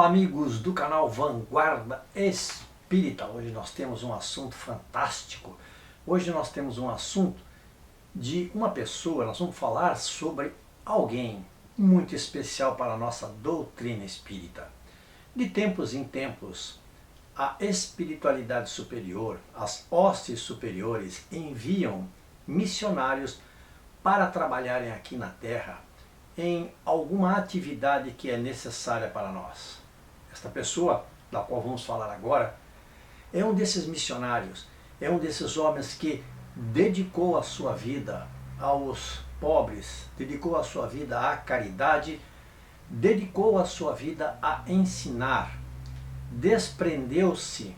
Olá amigos do canal Vanguarda Espírita. Hoje nós temos um assunto fantástico. Hoje nós temos um assunto de uma pessoa, nós vamos falar sobre alguém muito especial para a nossa doutrina espírita. De tempos em tempos, a espiritualidade superior, as hostes superiores enviam missionários para trabalharem aqui na Terra em alguma atividade que é necessária para nós. Esta pessoa, da qual vamos falar agora, é um desses missionários, é um desses homens que dedicou a sua vida aos pobres, dedicou a sua vida à caridade, dedicou a sua vida a ensinar, desprendeu-se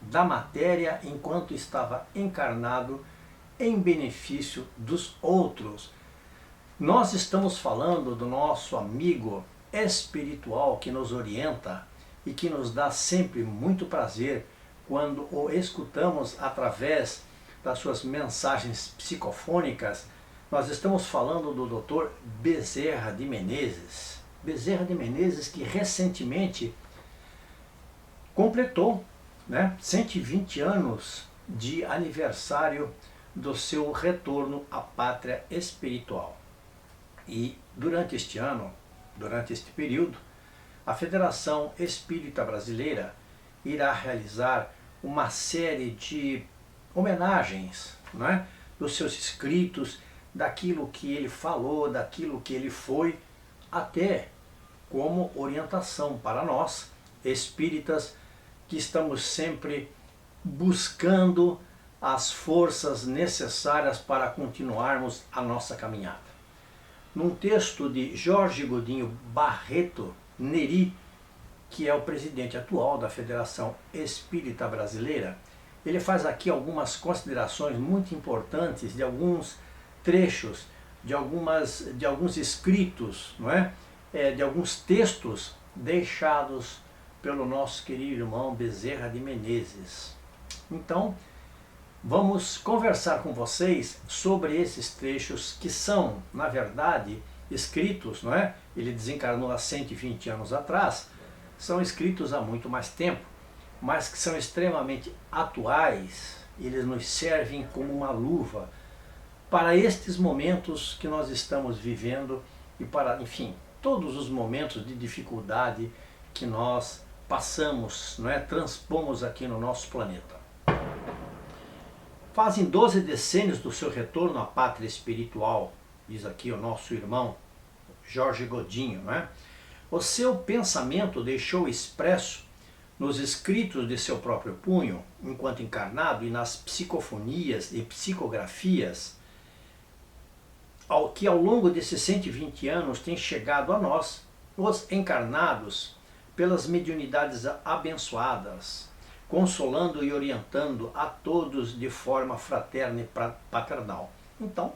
da matéria enquanto estava encarnado em benefício dos outros. Nós estamos falando do nosso amigo espiritual que nos orienta e que nos dá sempre muito prazer quando o escutamos através das suas mensagens psicofônicas. Nós estamos falando do Dr. Bezerra de Menezes. Bezerra de Menezes, que recentemente completou 120 anos de aniversário do seu retorno à pátria espiritual. E durante este ano, durante este período, a Federação Espírita Brasileira irá realizar uma série de homenagens, dos seus escritos, daquilo que ele falou, daquilo que ele foi, até como orientação para nós, espíritas, que estamos sempre buscando as forças necessárias para continuarmos a nossa caminhada. Num texto de Jorge Godinho Barreto Neri, que é o presidente atual da Federação Espírita Brasileira, ele faz aqui algumas considerações muito importantes de alguns trechos, de alguns escritos, de alguns textos deixados pelo nosso querido irmão Bezerra de Menezes. Então, vamos conversar com vocês sobre esses trechos que são, na verdade, escritos, Ele desencarnou há 120 anos atrás, são escritos há muito mais tempo, mas que são extremamente atuais. Eles nos servem como uma luva para estes momentos que nós estamos vivendo e para, enfim, todos os momentos de dificuldade que nós passamos, transpomos aqui no nosso planeta. Fazem 12 decênios do seu retorno à pátria espiritual, diz aqui o nosso irmão Jorge Godinho, O seu pensamento deixou expresso nos escritos de seu próprio punho, enquanto encarnado, e nas psicofonias e psicografias, que ao longo desses 120 anos tem chegado a nós, os encarnados, pelas mediunidades abençoadas, consolando e orientando a todos de forma fraterna e paternal. Então,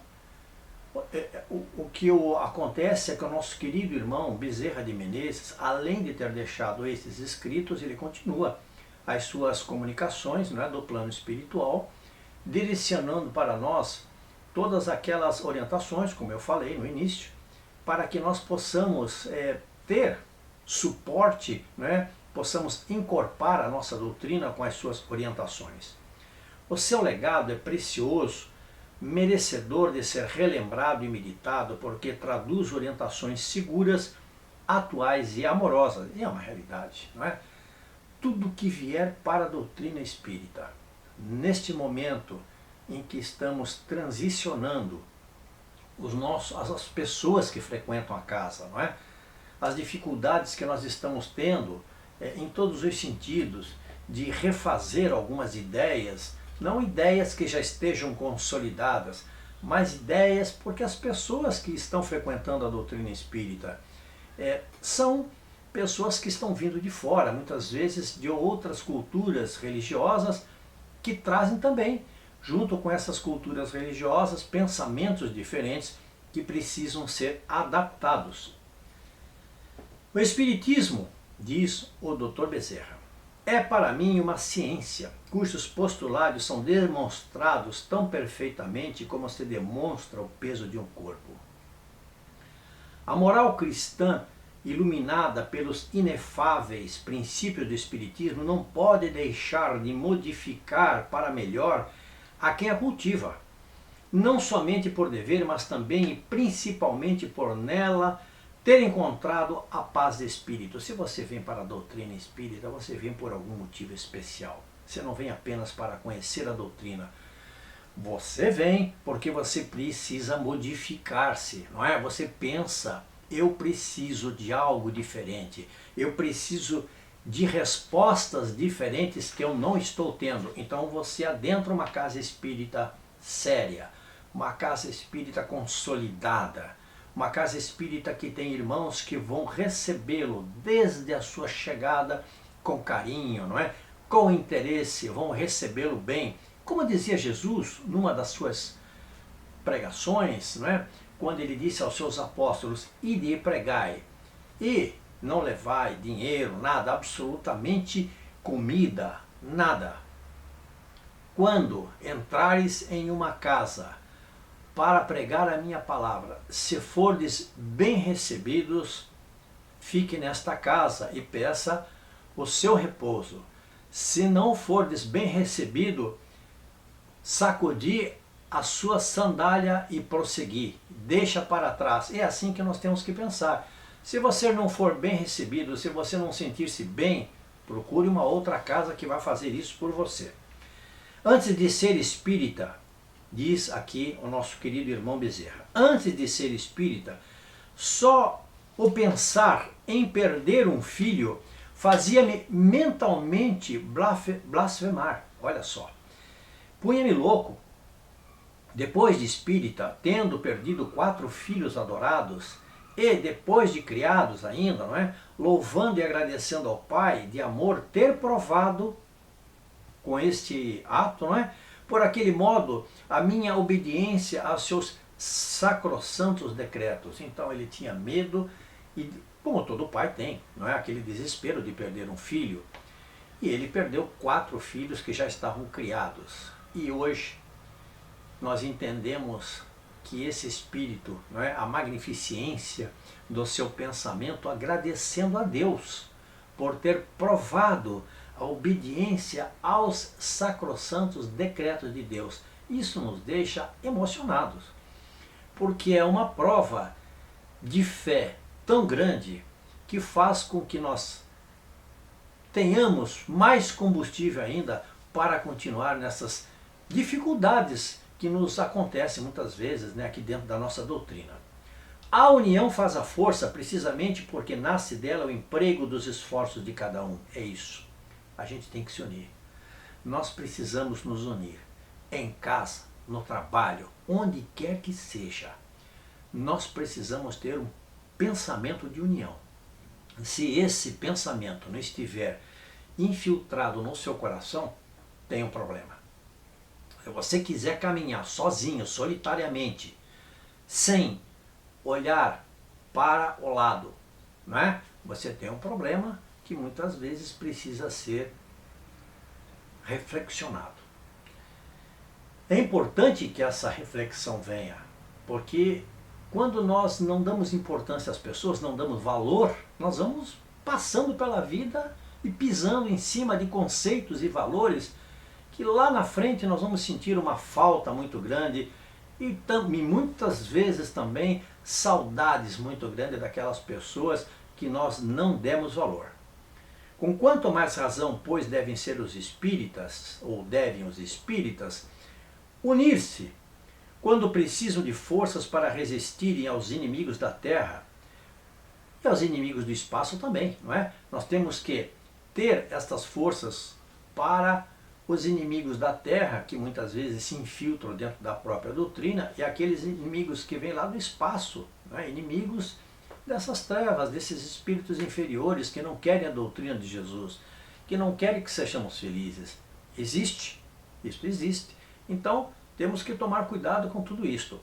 o que acontece é que o nosso querido irmão Bezerra de Menezes, além de ter deixado esses escritos, ele continua as suas comunicações do plano espiritual, direcionando para nós todas aquelas orientações, como eu falei no início, para que nós possamos ter suporte, possamos incorporar a nossa doutrina com as suas orientações. O seu legado é precioso, merecedor de ser relembrado e meditado, porque traduz orientações seguras, atuais e amorosas. E é uma realidade, Tudo que vier para a doutrina espírita, neste momento em que estamos transicionando as pessoas que frequentam a casa, as dificuldades que nós estamos tendo em todos os sentidos, de refazer algumas ideias, não ideias que já estejam consolidadas, mas ideias porque as pessoas que estão frequentando a doutrina espírita são pessoas que estão vindo de fora, muitas vezes de outras culturas religiosas, que trazem também, junto com essas culturas religiosas, pensamentos diferentes que precisam ser adaptados. O Espiritismo, diz o Dr. Bezerra, é para mim uma ciência cujos postulados são demonstrados tão perfeitamente como se demonstra o peso de um corpo. A moral cristã iluminada pelos inefáveis princípios do Espiritismo, não pode deixar de modificar para melhor a quem a cultiva, não somente por dever, mas também e principalmente por nela ter encontrado a paz de espírito. Se você vem para a doutrina espírita, você vem por algum motivo especial. Você não vem apenas para conhecer a doutrina. Você vem porque você precisa modificar-se, não é? Você pensa, eu preciso de algo diferente, eu preciso de respostas diferentes que eu não estou tendo. Então você adentra uma casa espírita séria, uma casa espírita consolidada, uma casa espírita que tem irmãos que vão recebê-lo desde a sua chegada com carinho, não é? Com interesse, vão recebê-lo bem. Como dizia Jesus numa das suas pregações, não é? Quando ele disse aos seus apóstolos, ide e pregai, e não levai dinheiro, nada, absolutamente comida, nada. Quando entrares em uma casa para pregar a minha palavra, se fordes bem recebidos, fique nesta casa e peça o seu repouso. Se não fordes bem recebido, sacudi a sua sandália e prosseguir, deixa para trás. É assim que nós temos que pensar. Se você não for bem recebido, se você não sentir-se bem, procure uma outra casa que vai fazer isso por você. Antes de ser espírita, diz aqui o nosso querido irmão Bezerra, antes de ser espírita, só o pensar em perder um filho fazia-me mentalmente blasfemar. Olha só. Punha-me louco. Depois de espírita, tendo perdido 4 filhos adorados, e depois de criados ainda, não é? Louvando e agradecendo ao Pai de amor ter provado com este ato, não é? Por aquele modo, a minha obediência aos seus sacrossantos decretos. Então ele tinha medo, e como todo pai tem, não é? Aquele desespero de perder um filho. E ele perdeu 4 filhos que já estavam criados. E hoje nós entendemos que esse espírito, não é? A magnificência do seu pensamento, agradecendo a Deus por ter provado a obediência aos sacrossantos decretos de Deus. Isso nos deixa emocionados, porque é uma prova de fé tão grande que faz com que nós tenhamos mais combustível ainda para continuar nessas dificuldades que nos acontecem muitas vezes, né, aqui dentro da nossa doutrina. A união faz a força precisamente porque nasce dela o emprego dos esforços de cada um. É isso. A gente tem que se unir. Nós precisamos nos unir. Em casa, no trabalho, onde quer que seja. Nós precisamos ter um pensamento de união. Se esse pensamento não estiver infiltrado no seu coração, tem um problema. Se você quiser caminhar sozinho, solitariamente, sem olhar para o lado, não é? Você tem um problema que muitas vezes precisa ser reflexionado. É importante que essa reflexão venha, porque quando nós não damos importância às pessoas, não damos valor, nós vamos passando pela vida e pisando em cima de conceitos e valores que lá na frente nós vamos sentir uma falta muito grande e muitas vezes também saudades muito grandes daquelas pessoas que nós não demos valor. Com quanto mais razão, pois, devem ser os espíritas, ou devem os espíritas, unir-se quando precisam de forças para resistirem aos inimigos da terra e aos inimigos do espaço também, não é? Nós temos que ter estas forças para os inimigos da terra, que muitas vezes se infiltram dentro da própria doutrina, e aqueles inimigos que vêm lá do espaço, não é? Inimigos dessas trevas, desses espíritos inferiores que não querem a doutrina de Jesus, que não querem que sejamos felizes. Existe, isso existe. Então, temos que tomar cuidado com tudo isto.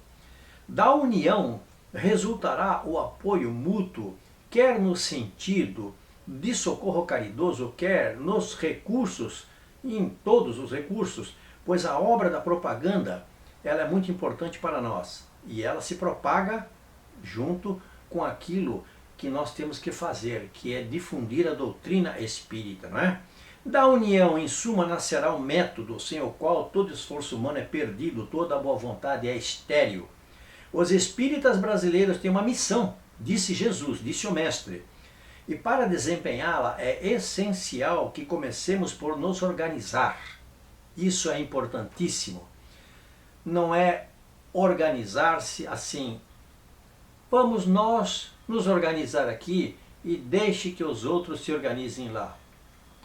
Da união resultará o apoio mútuo, quer no sentido de socorro caridoso, quer nos recursos, em todos os recursos, pois a obra da propaganda ela é muito importante para nós e ela se propaga junto com aquilo que nós temos que fazer, que é difundir a doutrina espírita, não é? Da união, em suma, nascerá um método sem o qual todo esforço humano é perdido, toda a boa vontade é estéril. Os espíritas brasileiros têm uma missão, disse Jesus, disse o Mestre. E para desempenhá-la é essencial que comecemos por nos organizar. Isso é importantíssimo. Não é organizar-se assim. Vamos nós nos organizar aqui e deixe que os outros se organizem lá.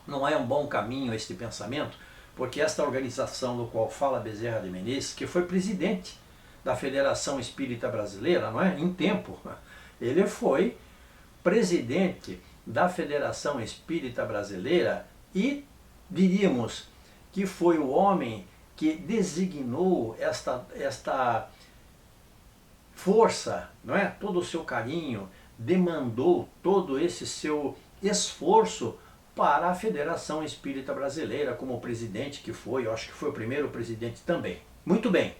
Não é um bom caminho este pensamento, porque esta organização do qual fala Bezerra de Menezes, que foi presidente da Federação Espírita Brasileira, não é? Em tempo, ele foi presidente da Federação Espírita Brasileira e diríamos que foi o homem que designou esta força, não é? Todo o seu carinho, demandou todo esse seu esforço para a Federação Espírita Brasileira, como presidente que foi, eu acho que foi o primeiro presidente também. Muito bem.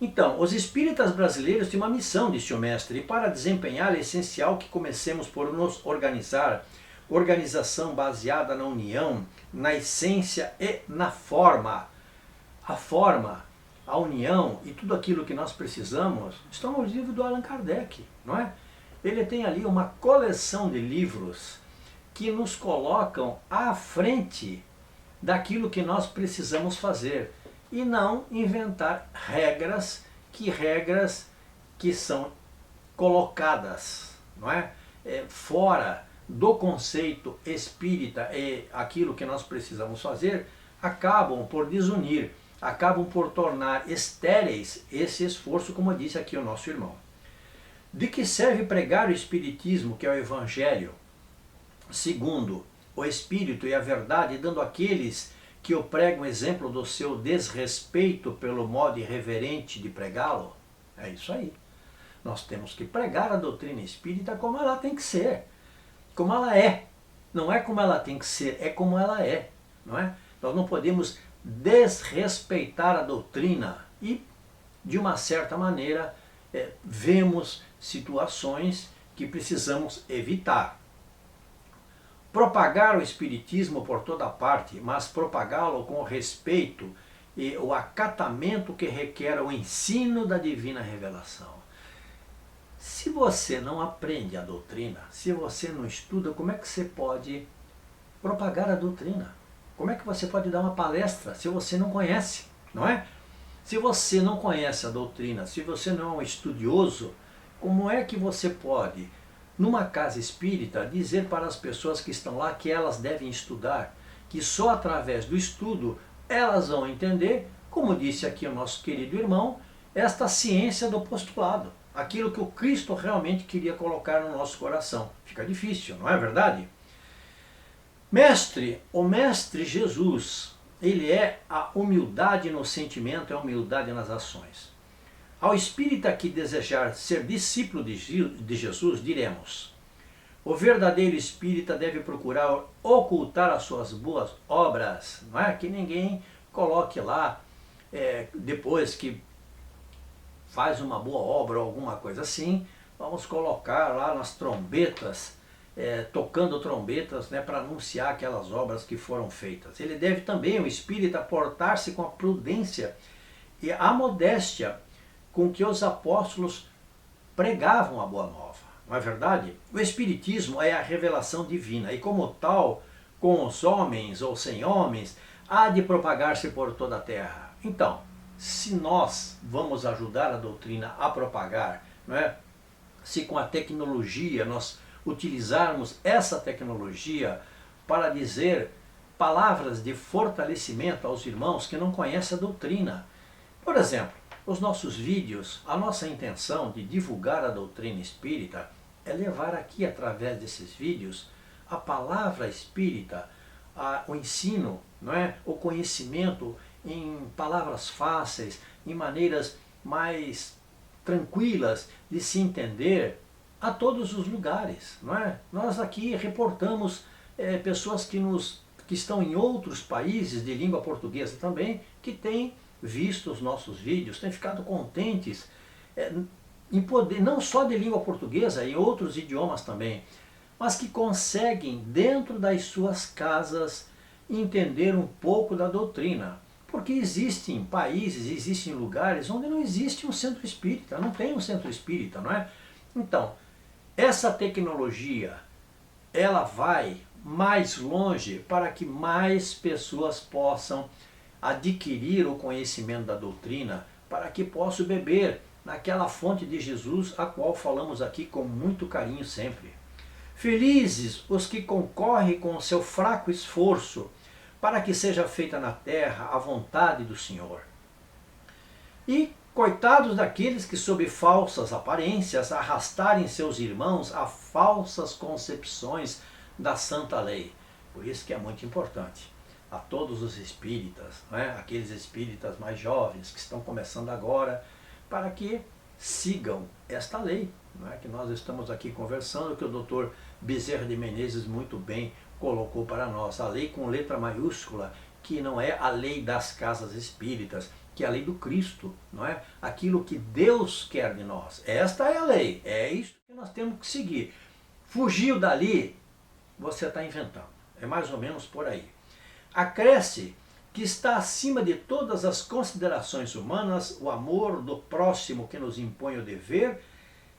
Então, os espíritas brasileiros têm uma missão, disse o Mestre, e para desempenhá-la é essencial que comecemos por nos organizar. Organização baseada na união, na essência e na forma. A forma, a união e tudo aquilo que nós precisamos estão no livro do Allan Kardec, não é? Ele tem ali uma coleção de livros que nos colocam à frente daquilo que nós precisamos fazer. E não inventar regras que são colocadas, não é? Fora do conceito espírita e aquilo que nós precisamos fazer, acabam por desunir, acabam por tornar estéreis esse esforço, como disse aqui o nosso irmão. De que serve pregar o Espiritismo, que é o Evangelho, segundo o Espírito e a verdade, dando àqueles que o pregam exemplo do seu desrespeito pelo modo irreverente de pregá-lo? É isso aí. Nós temos que pregar a doutrina espírita como ela tem que ser, como ela é. Não é como ela tem que ser, é como ela é, não é? Nós não podemos desrespeitar a doutrina e, de uma certa maneira, vemos situações que precisamos evitar. Propagar o Espiritismo por toda parte, mas propagá-lo com o respeito e o acatamento que requer o ensino da divina revelação. Se você não aprende a doutrina, se você não estuda, como é que você pode propagar a doutrina? Como é que você pode dar uma palestra se você não conhece, não é? Se você não conhece a doutrina, se você não é um estudioso, como é que você pode, numa casa espírita, dizer para as pessoas que estão lá que elas devem estudar, que só através do estudo elas vão entender, como disse aqui o nosso querido irmão, esta ciência do postulado, aquilo que o Cristo realmente queria colocar no nosso coração. Fica difícil, não é verdade? Mestre, o Mestre Jesus, ele é a humildade no sentimento, é a humildade nas ações. Ao espírita que desejar ser discípulo de Jesus, diremos: o verdadeiro espírita deve procurar ocultar as suas boas obras, não é? Que ninguém coloque lá, depois que faz uma boa obra ou alguma coisa assim, vamos colocar lá nas trombetas, tocando trombetas, né, para anunciar aquelas obras que foram feitas. Ele deve também, o espírita, portar-se com a prudência e a modéstia com que os apóstolos pregavam a boa nova. Não é verdade? O Espiritismo é a revelação divina e, como tal, com os homens ou sem homens, há de propagar-se por toda a terra. Então, se nós vamos ajudar a doutrina a propagar, não é? Se com a tecnologia nós utilizarmos essa tecnologia para dizer palavras de fortalecimento aos irmãos que não conhecem a doutrina. Por exemplo, os nossos vídeos, a nossa intenção de divulgar a doutrina espírita é levar aqui, através desses vídeos, a palavra espírita, o ensino, não é? O conhecimento em palavras fáceis, em maneiras mais tranquilas de se entender a todos os lugares, não é? Nós aqui reportamos pessoas que estão em outros países de língua portuguesa também, que têm visto os nossos vídeos, têm ficado contentes em poder, não só de língua portuguesa, em outros idiomas também, mas que conseguem, dentro das suas casas, entender um pouco da doutrina. Porque existem países, existem lugares onde não existe um centro espírita, não tem um centro espírita, não é? Então, essa tecnologia, ela vai mais longe para que mais pessoas possam adquirir o conhecimento da doutrina, para que possam beber naquela fonte de Jesus, a qual falamos aqui com muito carinho sempre. Felizes os que concorrem com o seu fraco esforço para que seja feita na terra a vontade do Senhor. E coitados daqueles que, sob falsas aparências, arrastarem seus irmãos a falsas concepções da santa lei. Por isso que é muito importante a todos os espíritas, né? Aqueles espíritas mais jovens que estão começando agora, para que sigam esta lei, não é? Que nós estamos aqui conversando, que o doutor Bezerra de Menezes muito bem colocou para nós. A lei com letra maiúscula, que não é a lei das casas espíritas, que é a lei do Cristo, não é? Aquilo que Deus quer de nós. Esta é a lei, é isso que nós temos que seguir. Fugiu dali, você está inventando. É mais ou menos por aí. Acresce que está acima de todas as considerações humanas o amor do próximo que nos impõe o dever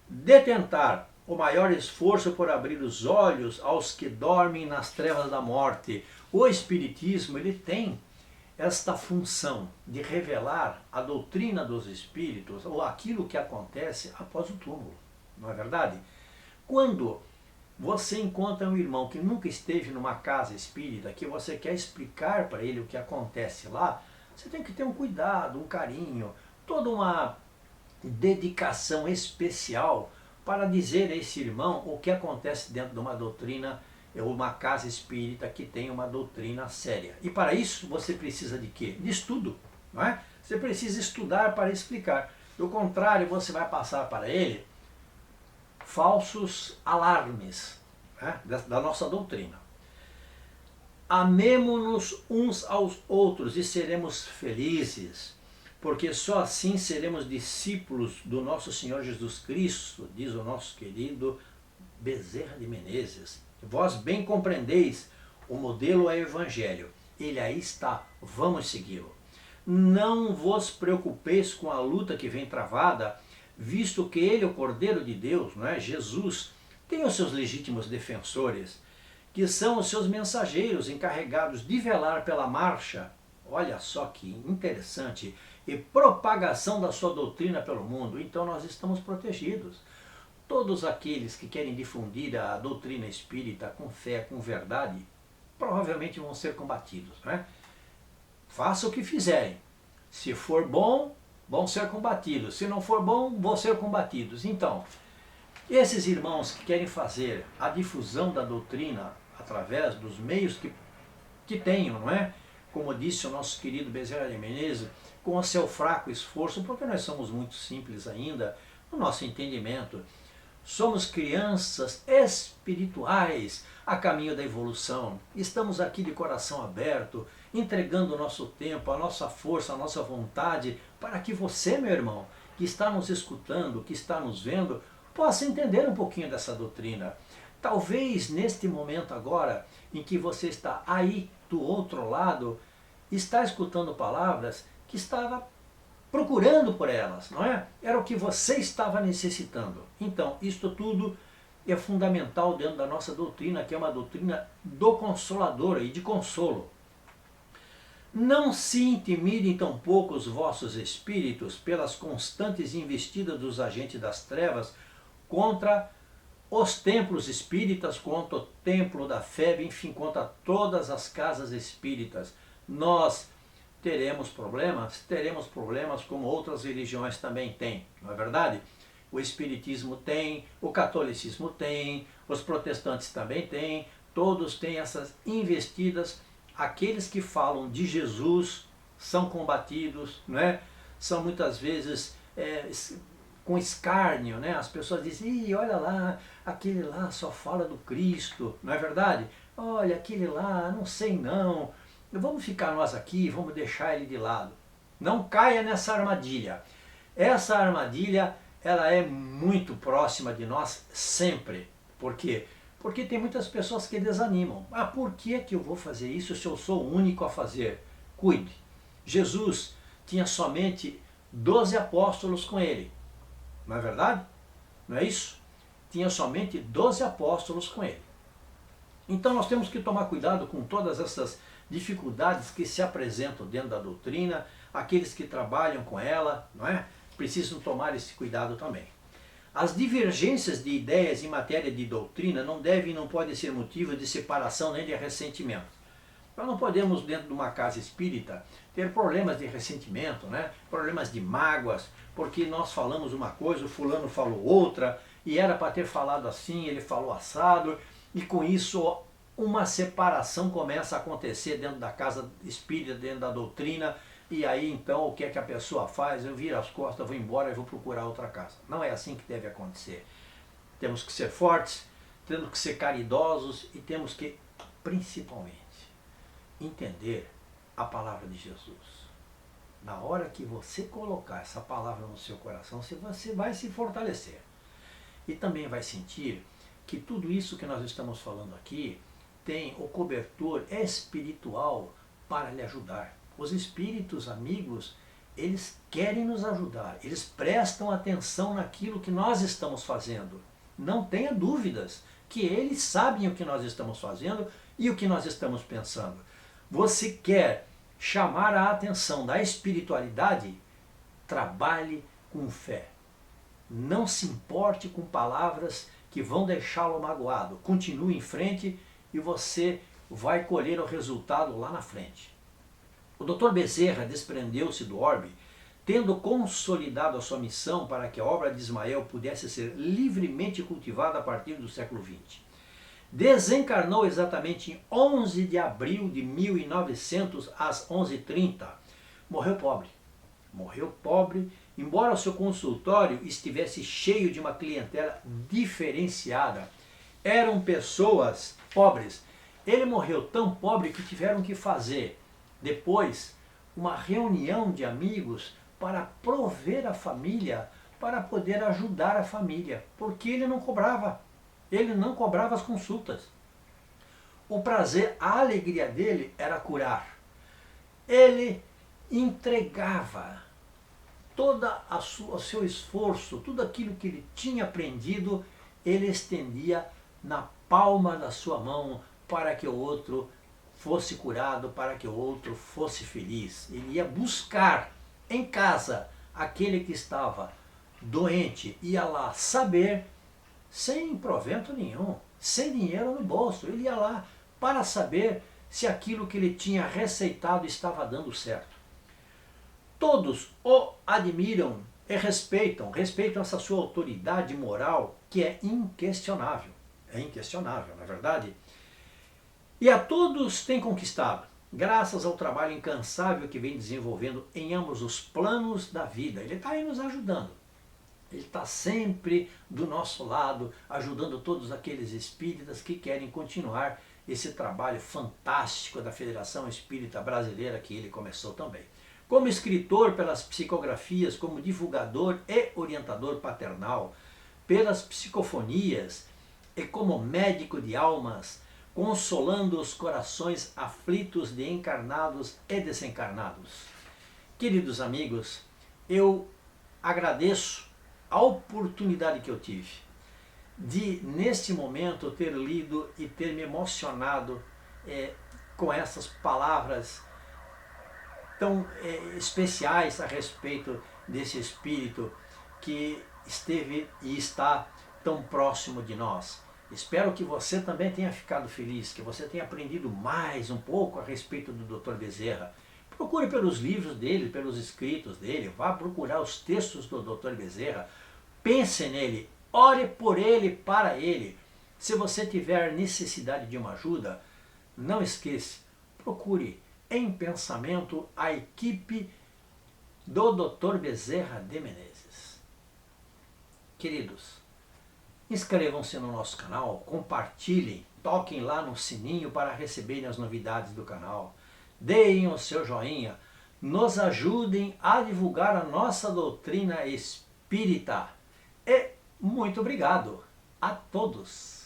de tentar o maior esforço por abrir os olhos aos que dormem nas trevas da morte. O Espiritismo, ele tem esta função de revelar a doutrina dos espíritos, ou aquilo que acontece após o túmulo, não é verdade? Quando você encontra um irmão que nunca esteve numa casa espírita, que você quer explicar para ele o que acontece lá, você tem que ter um cuidado, um carinho, toda uma dedicação especial para dizer a esse irmão o que acontece dentro de uma doutrina, uma casa espírita que tem uma doutrina séria. E para isso você precisa de quê? De estudo, não é? Você precisa estudar para explicar. Do contrário, você vai passar para ele falsos alarmes, né, da nossa doutrina. Amemo-nos uns aos outros e seremos felizes, porque só assim seremos discípulos do nosso Senhor Jesus Cristo, diz o nosso querido Bezerra de Menezes. Vós bem compreendeis, o modelo é o Evangelho. Ele aí está, vamos segui-lo. Não vos preocupeis com a luta que vem travada, visto que ele, o Cordeiro de Deus, não é? Jesus, tem os seus legítimos defensores, que são os seus mensageiros encarregados de velar pela marcha, olha só que interessante, e propagação da sua doutrina pelo mundo. Então nós estamos protegidos. Todos aqueles que querem difundir a doutrina espírita com fé, com verdade, provavelmente vão ser combatidos, né? Faça o que fizerem. Se for bom, vão ser combatidos. Se não for bom, vão ser combatidos. Então, esses irmãos que querem fazer a difusão da doutrina através dos meios que tenham, não é? Como disse o nosso querido Bezerra de Menezes, com o seu fraco esforço, porque nós somos muito simples ainda no nosso entendimento. Somos crianças espirituais a caminho da evolução. Estamos aqui de coração aberto, entregando o nosso tempo, a nossa força, a nossa vontade, para que você, meu irmão, que está nos escutando, que está nos vendo, possa entender um pouquinho dessa doutrina. Talvez neste momento agora, em que você está aí do outro lado, está escutando palavras que estava procurando por elas, não é? Era o que você estava necessitando. Então, isto tudo é fundamental dentro da nossa doutrina, que é uma doutrina do Consolador e de consolo. Não se intimidem tampouco os vossos espíritos pelas constantes investidas dos agentes das trevas contra os templos espíritas, contra o templo da fé, enfim, contra todas as casas espíritas. Nós teremos problemas como outras religiões também têm, não é verdade? O Espiritismo tem, o Catolicismo tem, os protestantes também têm, todos têm essas investidas. Aqueles que falam de Jesus são combatidos, não é? São muitas vezes com escárnio, né? As pessoas dizem, ih, olha lá, aquele lá só fala do Cristo, não é verdade? Olha, aquele lá, não sei não, vamos ficar nós aqui, vamos deixar ele de lado. Não caia nessa armadilha. Essa armadilha ela é muito próxima de nós sempre. Por quê? Porque tem muitas pessoas que desanimam. Ah, por que que eu vou fazer isso se eu sou o único a fazer? Cuide. Jesus tinha somente 12 apóstolos com ele. Não é verdade? Não é isso? Tinha somente 12 apóstolos com ele. Então nós temos que tomar cuidado com todas essas dificuldades que se apresentam dentro da doutrina, aqueles que trabalham com ela, não é? Precisam tomar esse cuidado também. As divergências de ideias em matéria de doutrina não devem e não podem ser motivo de separação nem de ressentimento. Nós não podemos, dentro de uma casa espírita, ter problemas de ressentimento, né? Problemas de mágoas, porque nós falamos uma coisa, o fulano falou outra, e era para ter falado assim, ele falou assado, e com isso uma separação começa a acontecer dentro da casa espírita, dentro da doutrina, e aí então o que é que a pessoa faz? Eu viro as costas, vou embora e vou procurar outra casa. Não é assim que deve acontecer. Temos que ser fortes, temos que ser caridosos e temos que, principalmente, entender a palavra de Jesus. Na hora que você colocar essa palavra no seu coração, você vai se fortalecer. E também vai sentir que tudo isso que nós estamos falando aqui tem o cobertor espiritual para lhe ajudar. Os espíritos amigos, eles querem nos ajudar, eles prestam atenção naquilo que nós estamos fazendo. Não tenha dúvidas que eles sabem o que nós estamos fazendo e o que nós estamos pensando. Você quer chamar a atenção da espiritualidade? Trabalhe com fé. Não se importe com palavras que vão deixá-lo magoado. Continue em frente e você vai colher o resultado lá na frente. O Dr. Bezerra desprendeu-se do orbe, tendo consolidado a sua missão para que a obra de Ismael pudesse ser livremente cultivada a partir do século XX. Desencarnou exatamente em 11 de abril de 1900, às 11h30. Morreu pobre. Morreu pobre, embora o seu consultório estivesse cheio de uma clientela diferenciada. Eram pessoas pobres. Ele morreu tão pobre que tiveram que fazer, depois, uma reunião de amigos para prover a família, para poder ajudar a família, porque ele não cobrava. Ele não cobrava as consultas. O prazer, a alegria dele era curar. Ele entregava todo o seu esforço, tudo aquilo que ele tinha aprendido, ele estendia na palma da sua mão para que o outro fosse curado, para que o outro fosse feliz. Ele ia buscar em casa aquele que estava doente, ia lá saber, sem provento nenhum, sem dinheiro no bolso, ele ia lá para saber se aquilo que ele tinha receitado estava dando certo. Todos o admiram e respeitam essa sua autoridade moral que é inquestionável. É inquestionável, não é verdade? E a todos tem conquistado, graças ao trabalho incansável que vem desenvolvendo em ambos os planos da vida. Ele está aí nos ajudando. Ele está sempre do nosso lado, ajudando todos aqueles espíritas que querem continuar esse trabalho fantástico da Federação Espírita Brasileira que ele começou também. Como escritor pelas psicografias, como divulgador e orientador paternal, pelas psicofonias e como médico de almas, consolando os corações aflitos de encarnados e desencarnados. Queridos amigos, eu agradeço a oportunidade que eu tive de, neste momento, ter lido e ter me emocionado com essas palavras tão especiais a respeito desse Espírito que esteve e está tão próximo de nós. Espero que você também tenha ficado feliz, que você tenha aprendido mais um pouco a respeito do Dr. Bezerra. Procure pelos livros dele, pelos escritos dele, vá procurar os textos do Dr. Bezerra, pense nele, ore por ele, para ele. Se você tiver necessidade de uma ajuda, não esqueça, procure em pensamento a equipe do Dr. Bezerra de Menezes. Queridos, inscrevam-se no nosso canal, compartilhem, toquem lá no sininho para receberem as novidades do canal. Deem o seu joinha, nos ajudem a divulgar a nossa doutrina espírita. Muito obrigado a todos!